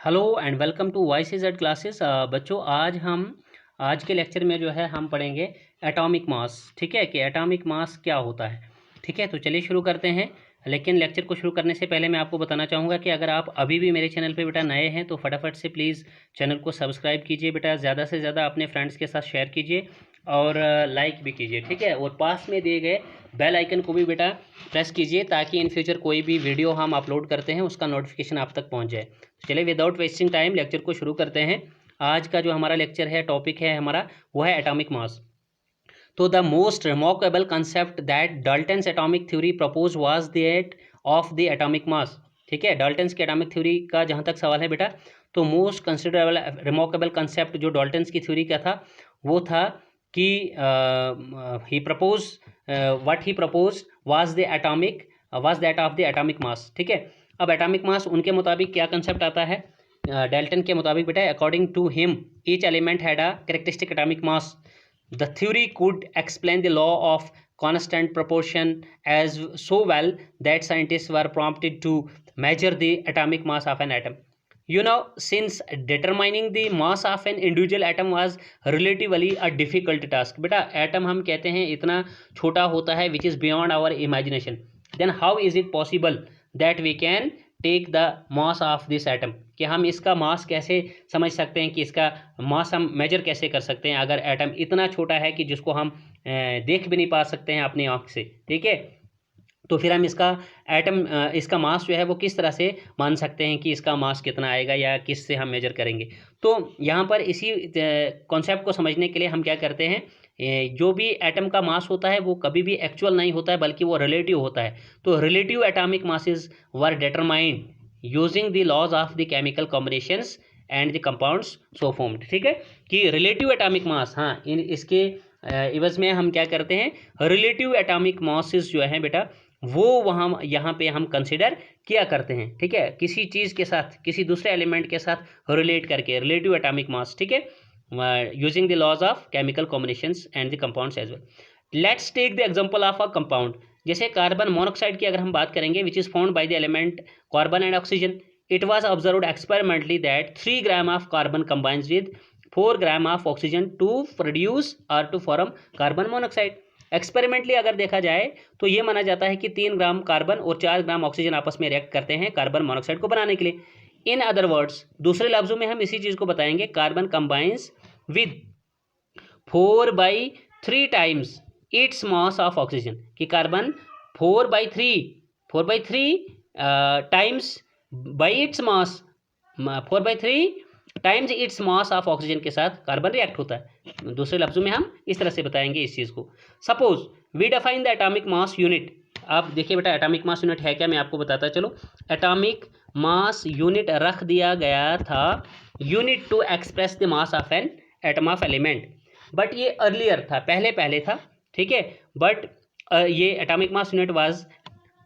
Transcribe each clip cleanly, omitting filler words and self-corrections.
Hello and welcome to voice is at classes. बच्चों आज के लेक्चर में जो है हम पढ़ेंगे एटॉमिक मास। ठीक है कि एटॉमिक मास क्या होता है। ठीक है, तो चलिए शुरू करते हैं। लेकिन लेक्चर को शुरू करने से पहले मैं आपको बताना चाहूँगा कि अगर आप अभी भी मेरे चैनल पे बेटा नए हैं तो फटाफट से प्लीज़ चैनल को सब्सक्राइब कीजिए बेटा, ज़्यादा से ज़्यादा अपने फ्रेंड्स के साथ शेयर कीजिए और लाइक भी कीजिए। ठीक है, और पास में दिए गए बेल आइकन को भी बेटा प्रेस कीजिए ताकि इन फ्यूचर कोई भी वीडियो हम अपलोड करते हैं उसका नोटिफिकेशन आप तक पहुंच जाए। चलिए विदाउट वेस्टिंग टाइम लेक्चर को शुरू करते हैं। आज का जो हमारा लेक्चर है, टॉपिक है हमारा, वो है एटॉमिक मास। तो the most remarkable concept that Dalton's atomic theory propose was that of the atomic mass. ठीक है, डाल्टन्स की एटॉमिक थ्योरी का जहाँ तक सवाल है बेटा, तो मोस्ट कंसिडरेबल रिमार्केबल कंसेप्ट जो डाल्टन्स की थ्योरी का था वो था कि he propose what he propose was the atomic was that of the atomic mass. ठीक है, अब एटॉमिक मास उनके मुताबिक क्या कंसेप्ट आता है, डाल्टन के मुताबिक बेटा, according to him each element had a characteristic atomic mass. The theory could explain the law of constant proportion as so well that scientists were prompted to measure the atomic mass of an atom. You know, since determining the mass of an individual atom was relatively a difficult task. बेटा atom हम कहते हैं इतना छोटा होता है which is beyond our imagination. Then how is it possible that we can take the mass of this atom, कि हम इसका मास कैसे समझ सकते हैं, कि इसका मास हम मेजर कैसे कर सकते हैं अगर एटम इतना छोटा है कि जिसको हम देख भी नहीं पा सकते हैं अपनी आँख से। ठीक है, तो फिर हम इसका मास जो है वो किस तरह से मान सकते हैं कि इसका मास कितना आएगा या किस से हम मेजर करेंगे। तो यहाँ पर इसी कॉन्सेप्ट को समझने के लिए हम क्या करते हैं, जो भी एटम का मास होता है वो कभी भी एक्चुअल नहीं होता है बल्कि वो रिलेटिव होता है। तो relative atomic masses were determined using the laws of the chemical combinations and the compounds so formed. ठीक है, कि रिलेटिव एटॉमिक मास, हाँ, इसके इवज में हम क्या करते हैं, रिलेटिव एटॉमिक मासेस जो है बेटा वो वहाँ यहाँ पे हम कंसिडर किया करते हैं। ठीक है, किसी चीज़ के साथ, किसी दूसरे एलिमेंट के साथ रिलेट करके, रिलेटिव एटॉमिक मास। ठीक है, using the laws of chemical combinations and the compounds as well. Let's take the example of a compound. जैसे कार्बन मोनोऑक्साइड की अगर हम बात करेंगे, which is found by the element carbon and oxygen, it was observed experimentally that 3 gram of carbon combines with 4 gram of oxygen to produce और to form carbon monoxide. Experimentally अगर देखा जाए तो ये माना जाता है कि 3 ग्राम कार्बन और 4 ग्राम ऑक्सीजन आपस में रिएक्ट करते हैं कार्बन मोनोऑक्साइड को बनाने के लिए। इन अदर वर्ड्स, दूसरे लफ्जों में हम इसी चीज़ को बताएंगे, carbon combines with 4/3 times its mass of oxygen, कि carbon 4/3 times by its mass, 4/3 times its mass of oxygen के साथ कार्बन रिएक्ट होता है। दूसरे लफ्जों में हम इस तरह से बताएंगे इस चीज़ को। Suppose we define the atomic mass unit. आप देखिए बेटा एटॉमिक मास यूनिट है क्या, मैं आपको बताता चलो। एटॉमिक मास यूनिट रख दिया गया था unit to express the mass of an atom of element, but ये अर्लियर था, पहले था। ठीक है, बट ये atomic mass unit was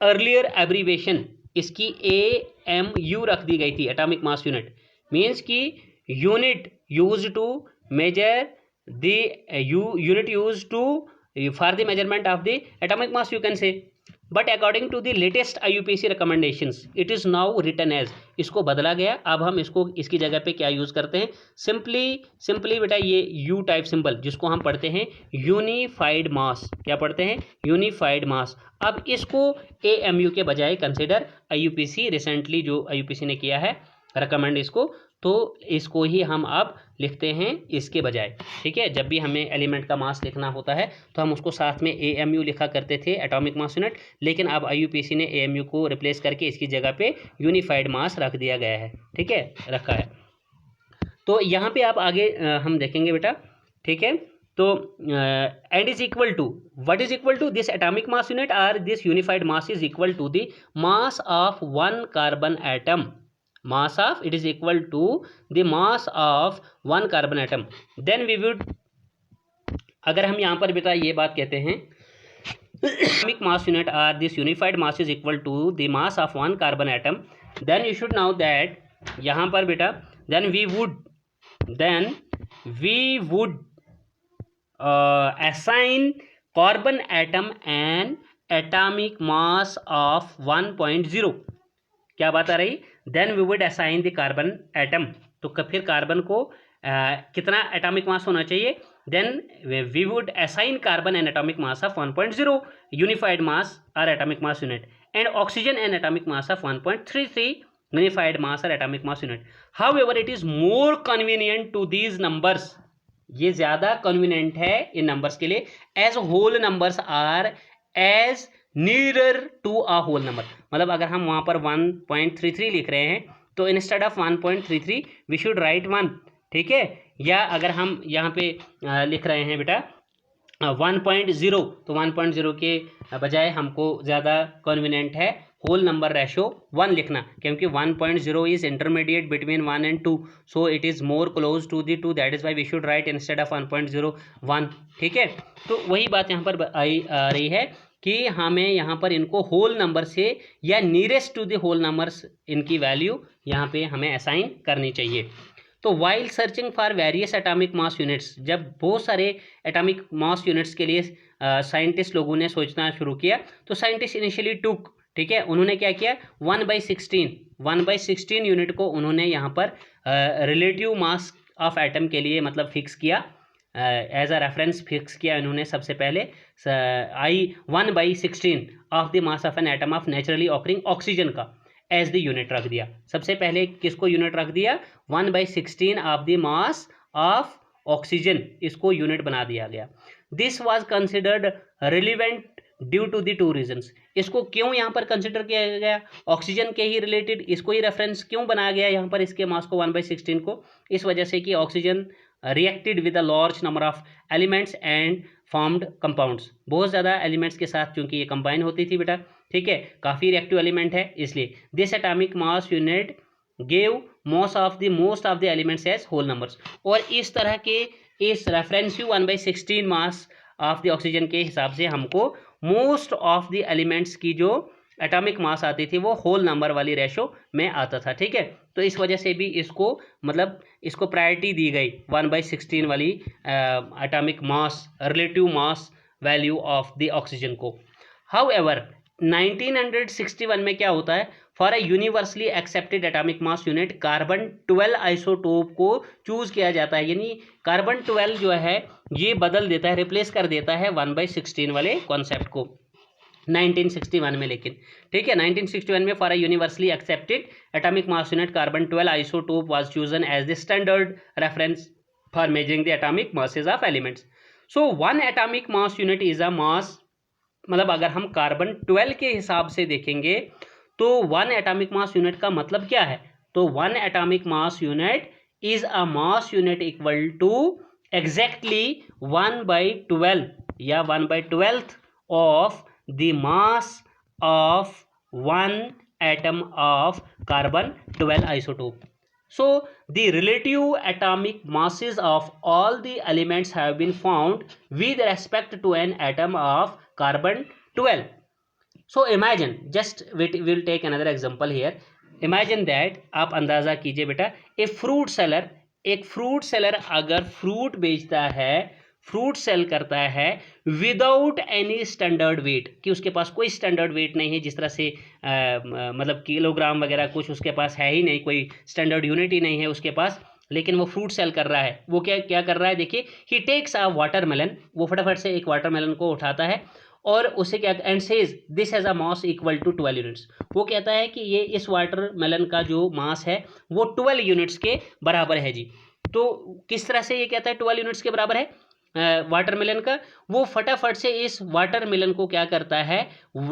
earlier abbreviation, इसकी AMU रख दी गई थी। एटॉमिक मास यूनिट मीन्स की unit use to measure the unit use to for the measurement of the atomic mass, you can say. But according to the latest IUPAC recommendations it is now written as, इसको बदला गया। अब हम इसकी जगह पे क्या यूज़ करते हैं, सिंपली बेटा ये U टाइप सिंबल जिसको हम पढ़ते हैं यूनिफाइड मास। क्या पढ़ते हैं, यूनिफाइड मास। अब इसको AMU के बजाय कंसिडर IUPAC, रिसेंटली जो IUPAC ने किया है रिकमेंड इसको, तो इसको ही हम अब लिखते हैं इसके बजाय। ठीक है, जब भी हमें एलिमेंट का मास लिखना होता है तो हम उसको साथ में AMU लिखा करते थे, एटॉमिक मास यूनिट, लेकिन अब IUPAC ने AMU को रिप्लेस करके इसकी जगह पे यूनिफाइड मास रख दिया गया है। ठीक है, रखा है। तो यहाँ पे आप आगे हम देखेंगे बेटा। ठीक है, तो and is equal to, what is equal to this atomic mass unit or this unified mass is equal to the mass of 1 carbon atom. Mass of, it is equal to the mass of 1 carbon atom. Then we would, अगर हम यहाँ पर बेटा ये बात कहते हैं atomic mass unit or this unified mass is equal to the mass of 1 carbon atom, then you should know that यहाँ पर बेटा then we would assign carbon atom an atomic mass of 1.0। क्या बात आ रही, then we would assign the carbon atom, तो फिर carbon को कितना एटॉमिक मास होना चाहिए, then we would assign carbon an atomic mass of 1.0 unified mass और atomic mass unit, and oxygen an atomic mass of 1.33 unified mass और atomic mass unit. However it is more convenient to these numbers, ये ज्यादा convenient है इन numbers के लिए, as whole numbers are as नीरर to a whole number. मतलब अगर हम वहां पर 1.33 लिख रहे हैं तो instead of 1.33 we should write 1, ठीक है. या अगर हम यहाँ पे लिख रहे हैं बेटा 1.0, तो 1.0 के बजाय हमको ज़्यादा कन्वीनियंट है होल नंबर रेशो 1 लिखना, क्योंकि 1.0 is intermediate between 1 and 2, so it is more close to the 2, that is why we should write instead of 1.0 1, ठीक है. तो वही बात यहाँ पर आ रही है कि हमें यहाँ पर इनको होल नंबर से या nearest to the whole numbers इनकी वैल्यू यहाँ पे हमें असाइन करनी चाहिए. तो while searching for various atomic mass units, जब बहुत सारे एटॉमिक मास यूनिट्स के लिए साइंटिस्ट लोगों ने सोचना शुरू किया, तो साइंटिस्ट इनिशियली टुक, ठीक है, उन्होंने क्या किया 1/16 यूनिट को उन्होंने यहाँ पर रिलेटिव मास ऑफ एटम के लिए मतलब फिक्स किया, एज अ रेफरेंस फिक्स किया इन्होंने सबसे पहले 1/16 of the mass of an atom of naturally occurring oxygen का एज द यूनिट रख दिया. सबसे पहले किसको यूनिट रख दिया, 1/16 of the mass of oxygen, इसको यूनिट बना दिया गया. This was considered relevant due to the 2 reasons. इसको क्यों यहाँ पर कंसिडर किया गया, ऑक्सीजन के ही रिलेटेड इसको ही रेफरेंस क्यों बनाया गया यहाँ पर इसके मास को 1/16 को, इस वजह से कि oxygen reacted with a large number of elements and formed compounds, बहुत ज़्यादा एलिमेंट्स के साथ क्योंकि ये कंबाइन होती थी बेटा, ठीक है, काफ़ी रिएक्टिव एलिमेंट है इसलिए. This atomic mass unit gave most of the elements as whole numbers. और इस तरह के इस रेफरेंसिव 1/16 मास ऑफ द ऑक्सीजन के हिसाब से हमको मोस्ट ऑफ द एलिमेंट्स की जो एटॉमिक मास आती थी वो होल नंबर वाली रेशो में आता था, ठीक है. तो इस वजह से भी इसको मतलब इसको प्रायोरिटी दी गई 1/16 वाली atomic mass relative mass value of the oxygen को. हाउएवर 1961 में क्या होता है, for a universally accepted atomic mass unit carbon 12 isotope को चूज किया जाता है, यानी कार्बन 12 जो है ये बदल देता है, रिप्लेस कर देता है 1/16 वाले कॉन्सेप्ट को 1961 में. लेकिन ठीक है 1961 में for a universally accepted atomic mass unit carbon 12 isotope was chosen as the standard reference for measuring the atomic masses of elements. So 1 atomic mass unit is a mass, मतलब अगर हम कार्बन 12 के हिसाब से देखेंगे तो 1 एटॉमिक मास यूनिट का मतलब क्या है, तो 1 atomic mass unit is a mass unit equal to exactly 1/12 या 1/12 of the mass of 1 atom of carbon 12 isotope. So the relative atomic masses of all the elements have been found with respect to an atom of carbon 12. So imagine, just we'll take another example here. Imagine that, आप अंदाज़ा कीजिए बेटा, एक fruit seller अगर fruit बेचता है, fruit cell करता है विदाउट एनी स्टैंडर्ड वेट, कि उसके पास कोई स्टैंडर्ड वेट नहीं है, जिस तरह से मतलब किलोग्राम वगैरह कुछ उसके पास है ही नहीं, कोई स्टैंडर्ड यूनिट ही नहीं है उसके पास, लेकिन वो फ्रूट सेल कर रहा है. वो क्या कर रहा है, देखिए, ही टेक्स अ वाटरमेलन, वो फटाफट से एक वाटरमेलन को उठाता है और उसे क्या and says this has a mass equal to 12 units. वो कहता है कि ये इस वाटरमेलन का जो मास है वो 12 यूनिट्स के बराबर है जी. तो किस तरह से ये कहता है 12 यूनिट्स के बराबर है वाटरमेलन का, वो फटाफट से इस वाटरमेलन को क्या करता है,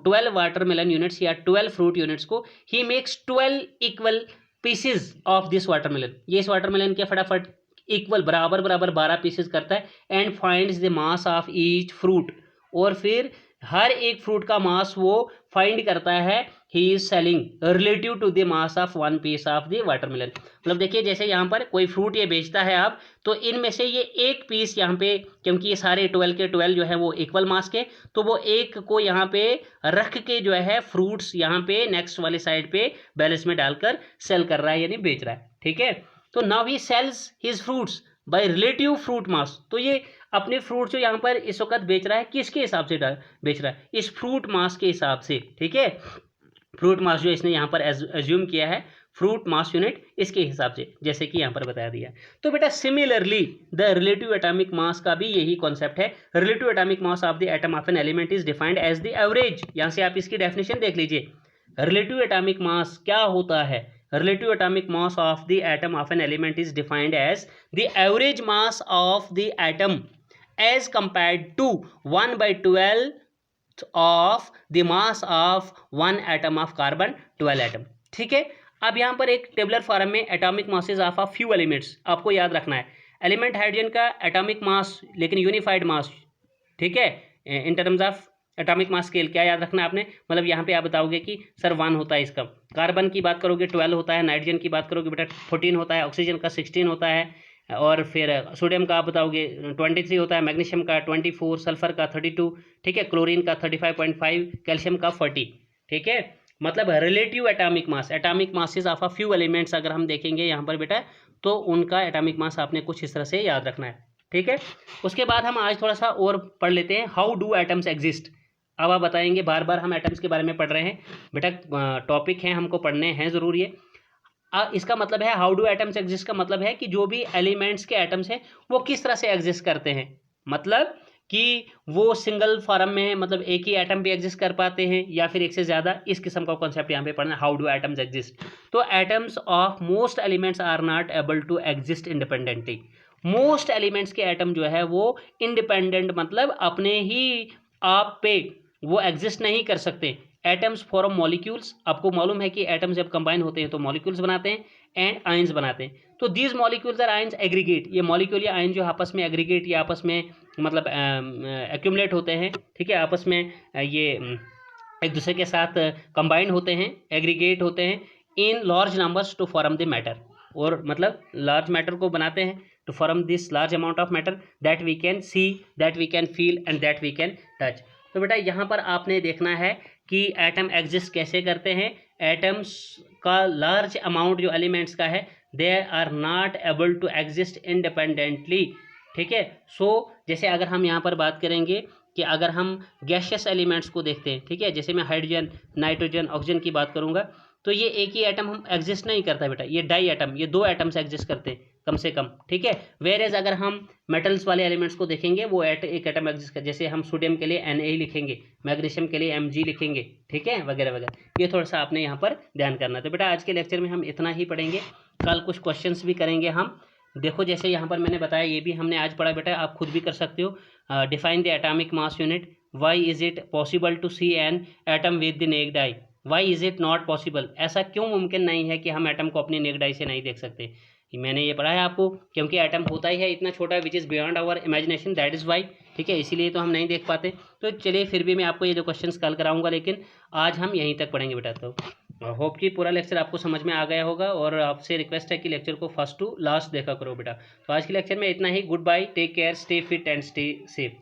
12 वाटरमेलन यूनिट्स या 12 फ्रूट यूनिट्स को he makes 12 equal pieces of this watermelon, ये इस वाटरमेलन के फटाफट इक्वल बराबर 12 पीसेज करता है and finds the mass of each fruit, और फिर हर एक फ्रूट का मास वो फाइंड करता है. He is selling relative to the mass of 1 piece of the watermelon. मतलब देखिए जैसे यहाँ पर कोई फ्रूट ये बेचता है आप, तो इनमें से ये एक पीस यहाँ पे, क्योंकि ये सारे 12 के 12 जो है वो इक्वल मास के, तो वो एक को यहाँ पे रख के जो है फ्रूट्स यहाँ पे नेक्स्ट वाली साइड पे बैलेंस में डालकर सेल कर रहा है, यानी बेच रहा है, ठीक है. तो now he sells his fruits by relative fruit mass. तो ये अपने फ्रूट जो यहाँ पर इस वक्त बेच रहा है किसके हिसाब से बेच रहा है, इस फ्रूट मास के हिसाब से, ठीक है. फ्रूट मास जो इसने यहाँ पर एज्यूम किया है फ्रूट मास यूनिट इसके हिसाब से, जैसे कि यहाँ पर बता दिया। तो बेटा similarly the relative atomic mass का भी यही कॉन्सेप्ट है। Relative atomic mass of the atom of an element is defined as the average. यहाँ से आप इसकी डेफिनेशन देख लीजिए। रिलेटिव एटॉमिक मास क्या होता है? Relative atomic mass of the atom of an element is defined as the average mass of the atom as compared to 1/12 of the mass of one atom of carbon 12 atom. ठीक है, अब यहाँ पर एक tabular form में atomic masses of a few elements आपको याद रखना है। एलिमेंट हाइड्रोजन का एटॉमिक मास लेकिन यूनिफाइड मास, ठीक है, in terms of atomic mass scale क्या याद रखना है आपने, मतलब यहाँ पे आप बताओगे कि सर 1 होता है इसका। कार्बन की बात करोगे 12 होता है, नाइट्रोजन की बात करोगे बेटा 14 होता है, ऑक्सीजन का 16 होता है, और फिर सोडियम का आप बताओगे 23 होता है, मैग्नीशियम का 24, सल्फर का 32, ठीक है, क्लोरीन का 35.5, कैल्शियम का 40। ठीक है, मतलब relative atomic mass, atomic masses of a few elements अगर हम देखेंगे यहाँ पर बेटा, तो उनका एटॉमिक मास आपने कुछ इस तरह से याद रखना है। ठीक है, उसके बाद हम आज थोड़ा सा और पढ़ लेते हैं, हाउ डू एटम्स एग्जिस्ट। अब आप बताएंगे, बार बार हम एटम्स के बारे में पढ़ रहे हैं बेटा, टॉपिक हैं हमको पढ़ने हैं ज़रूर ये। इसका मतलब है हाउ डू एटम्स एग्जिस्ट का मतलब है कि जो भी एलिमेंट्स के एटम्स हैं वो किस तरह से एग्जिस्ट करते हैं, मतलब कि वो सिंगल फॉर्म में, मतलब एक ही एटम भी एग्जिस्ट कर पाते हैं या फिर एक से ज़्यादा, इस किस्म का कॉन्सेप्ट यहाँ पे पढ़ना है, हाउ डू एटम्स एग्जिस्ट। तो atoms of most elements are not able to exist independently. Most elements के एटम जो है वो इंडिपेंडेंट, मतलब अपने ही आप पे वो एग्जिस्ट नहीं कर सकते। एटम्स फॉर्म मॉलिक्यूल्स, आपको मालूम है कि एटम्स जब कंबाइन होते हैं तो मॉलिक्यूल्स बनाते हैं एंड आयंस बनाते हैं। तो these molecules or ions aggregate, ये मॉलिक्यूल या आयन जो आपस में एग्रीगेट या आपस में मतलब एक्यूमुलेट होते हैं, ठीक है, आपस में ये एक दूसरे के साथ कंबाइन होते हैं, एग्रीगेट होते हैं in large numbers to form the matter, और मतलब लार्ज मैटर को बनाते हैं to form this large amount of matter that we can see, that we can feel and that we can touch. तो बेटा यहाँ पर आपने देखना है कि एटम एग्जिस्ट कैसे करते हैं। एटम्स का लार्ज अमाउंट जो एलिमेंट्स का है, they are not able to exist independently. ठीक है, सो जैसे अगर हम यहाँ पर बात करेंगे कि अगर हम गैशियस एलिमेंट्स को देखते हैं, ठीक है, जैसे मैं हाइड्रोजन, नाइट्रोजन, ऑक्सीजन की बात करूँगा, तो ये एक ही एटम हम एग्जिस्ट नहीं करता बेटा, ये डाई एटम, ये 2 एटम्स एग्जिस्ट करते हैं कम से कम। ठीक है, वेरेज अगर हम मेटल्स वाले एलिमेंट्स को देखेंगे वो एक एटम एग्जिस्ट कर, जैसे हम सोडियम के लिए Na लिखेंगे, मैग्नीशियम के लिए Mg लिखेंगे, ठीक है, वगैरह वगैरह। ये थोड़ा सा आपने यहाँ पर ध्यान करना है। तो बेटा आज के लेक्चर में हम इतना ही पढ़ेंगे, कल कुछ क्वेश्चंस भी करेंगे हम। देखो जैसे यहाँ पर मैंने बताया, ये भी हमने आज पढ़ा बेटा, आप खुद भी कर सकते हो। Define the atomic mass unit, why is it possible to see an atom with the naked eye, why is it not possible, ऐसा क्यों मुमकिन नहीं है कि हम एटम को अपनी नेक्ड आई से नहीं देख सकते। मैंने ये पढ़ा है आपको, क्योंकि एटम होता ही है इतना छोटा, which is beyond our imagination, that is why. ठीक है, इसीलिए तो हम नहीं देख पाते। तो चलिए फिर भी मैं आपको ये 2 क्वेश्चंस कल कराऊंगा, लेकिन आज हम यहीं तक पढ़ेंगे बेटा। तो होप कि पूरा लेक्चर आपको समझ में आ गया होगा, और आपसे रिक्वेस्ट है कि लेक्चर को फर्स्ट टू लास्ट देखा करो बेटा। तो आज के लेक्चर में इतना ही। Goodbye, take care, stay fit and stay safe.